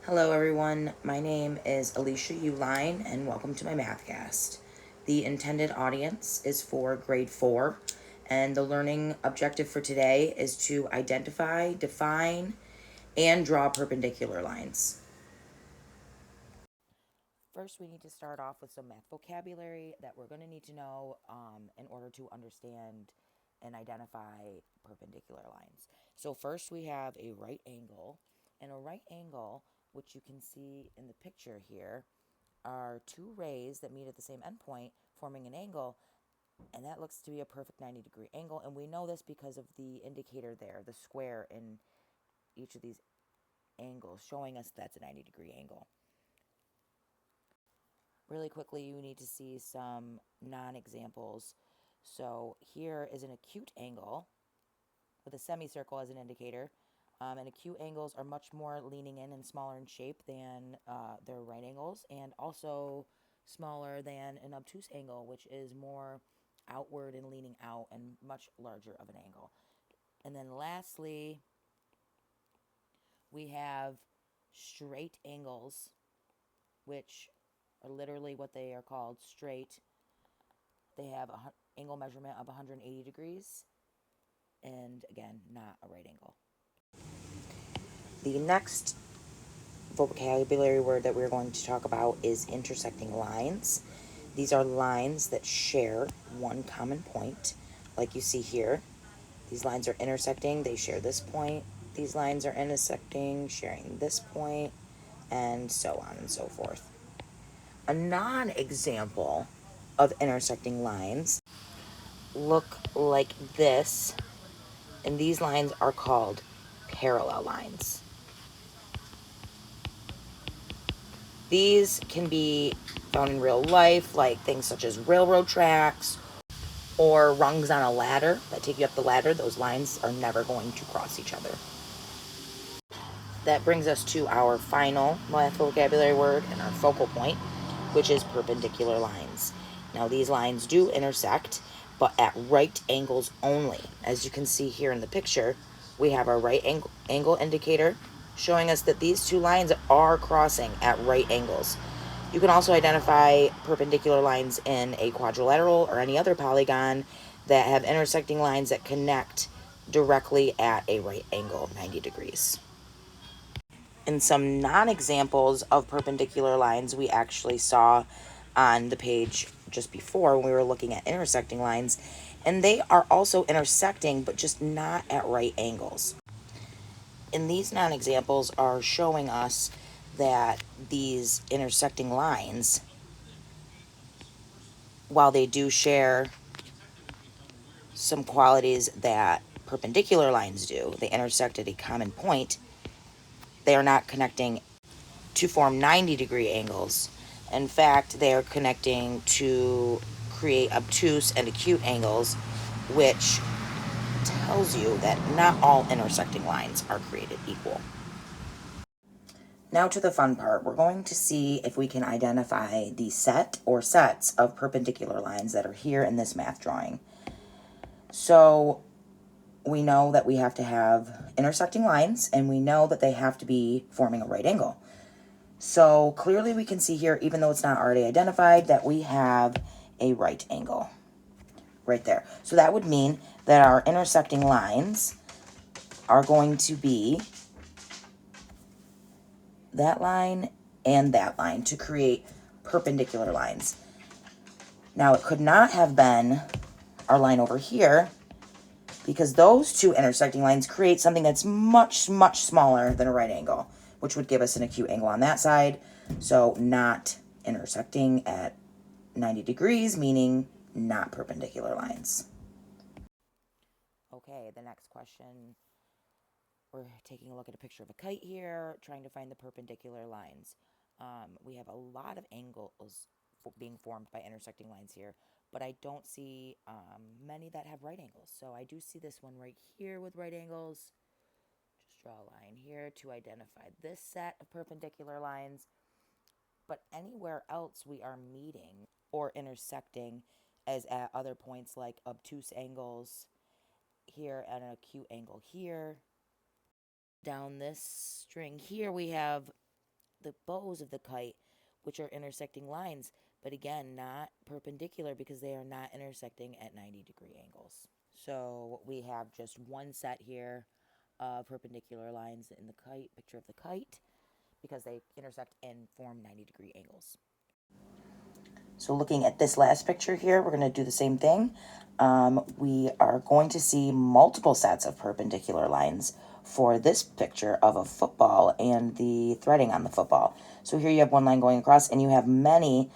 Hello, everyone. My name is Alicia Uline, and welcome to my Mathcast. The intended audience is for grade 4, and the learning objective for today is to identify, define, and draw perpendicular lines. First, we need to start off with some math vocabulary that we're going to need to know in order to understand and identify perpendicular lines. So, first, we have a right angle, and a right angle, which you can see in the picture here, are two rays that meet at the same endpoint, forming an angle, and that looks to be a perfect 90-degree angle. And we know this because of the indicator there, the square in each of these angles, showing us that's a 90-degree angle. Really quickly, you need to see some non-examples. So here is an acute angle with a semicircle as an indicator. And acute angles are much more leaning in and smaller in shape than their right angles, and also smaller than an obtuse angle, which is more outward and leaning out and much larger of an angle. And then lastly, we have straight angles, which are literally what they are called, straight. They have an angle measurement of 180 degrees, and again, not a right angle. The next vocabulary word that we're going to talk about is intersecting lines. These are lines that share one common point, like you see here. These lines are intersecting, they share this point. These lines are intersecting, sharing this point, and so on and so forth. A non-example of intersecting lines look like this, and these lines are called parallel lines. These can be found in real life, like things such as railroad tracks or rungs on a ladder that take you up the ladder. Those lines are never going to cross each other. That brings us to our final math vocabulary word and our focal point, which is perpendicular lines. Now, these lines do intersect, but at right angles only. As you can see here in the picture, we have our right angle indicator showing us that these two lines are crossing at right angles. You can also identify perpendicular lines in a quadrilateral or any other polygon that have intersecting lines that connect directly at a right angle, 90 degrees. In some non-examples of perpendicular lines we actually saw on the page just before when we were looking at intersecting lines, and they are also intersecting but just not at right angles. And these non-examples are showing us that these intersecting lines, while they do share some qualities that perpendicular lines do, they intersect at a common point, they are not connecting to form 90-degree angles. In fact, they are connecting to create obtuse and acute angles, which tells you that not all intersecting lines are created equal. Now to the fun part. We're going to see if we can identify the set or sets of perpendicular lines that are here in this math drawing. So we know that we have to have intersecting lines, and we know that they have to be forming a right angle. So clearly we can see here, even though it's not already identified, that we have a right angle right there. So that would mean that our intersecting lines are going to be that line and that line to create perpendicular lines. Now, it could not have been our line over here, because those two intersecting lines create something that's much, much smaller than a right angle, which would give us an acute angle on that side. So not intersecting at 90 degrees, meaning not perpendicular lines. Okay, the next question. We're taking a look at a picture of a kite here, trying to find the perpendicular lines. We have a lot of angles being formed by intersecting lines here, but I don't see many that have right angles. So I do see this one right here with right angles. Just draw a line here to identify this set of perpendicular lines. But anywhere else we are meeting or intersecting as at other points like obtuse angles here and an acute angle here. Down this string here we have the bows of the kite, which are intersecting lines, but again, not perpendicular because they are not intersecting at 90-degree angles. So we have just one set here of perpendicular lines in the kite, picture of the kite, because they intersect and form 90-degree angles. So looking at this last picture here, we're going to do the same thing. We are going to see multiple sets of perpendicular lines for this picture of a football and the threading on the football. So here you have one line going across, and you have many,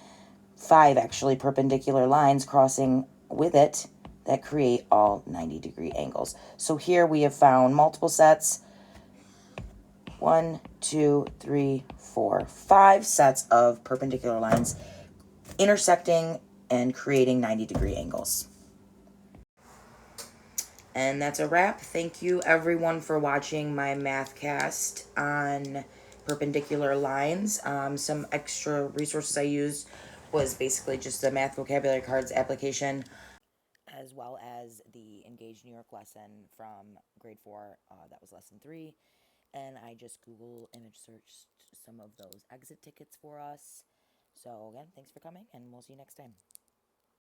5 actually, perpendicular lines crossing with it that create all 90-degree angles. So here we have found multiple sets. 1, 2, 3, 4, 5 sets of perpendicular lines intersecting and creating 90-degree angles. And that's a wrap. Thank you everyone for watching my math cast on perpendicular lines. Some extra resources I used was basically just the Math Vocabulary Cards application, as well as the Engage New York lesson from grade 4. That was lesson 3. And I just Google image searched some of those exit tickets for us. So again, thanks for coming, and we'll see you next time.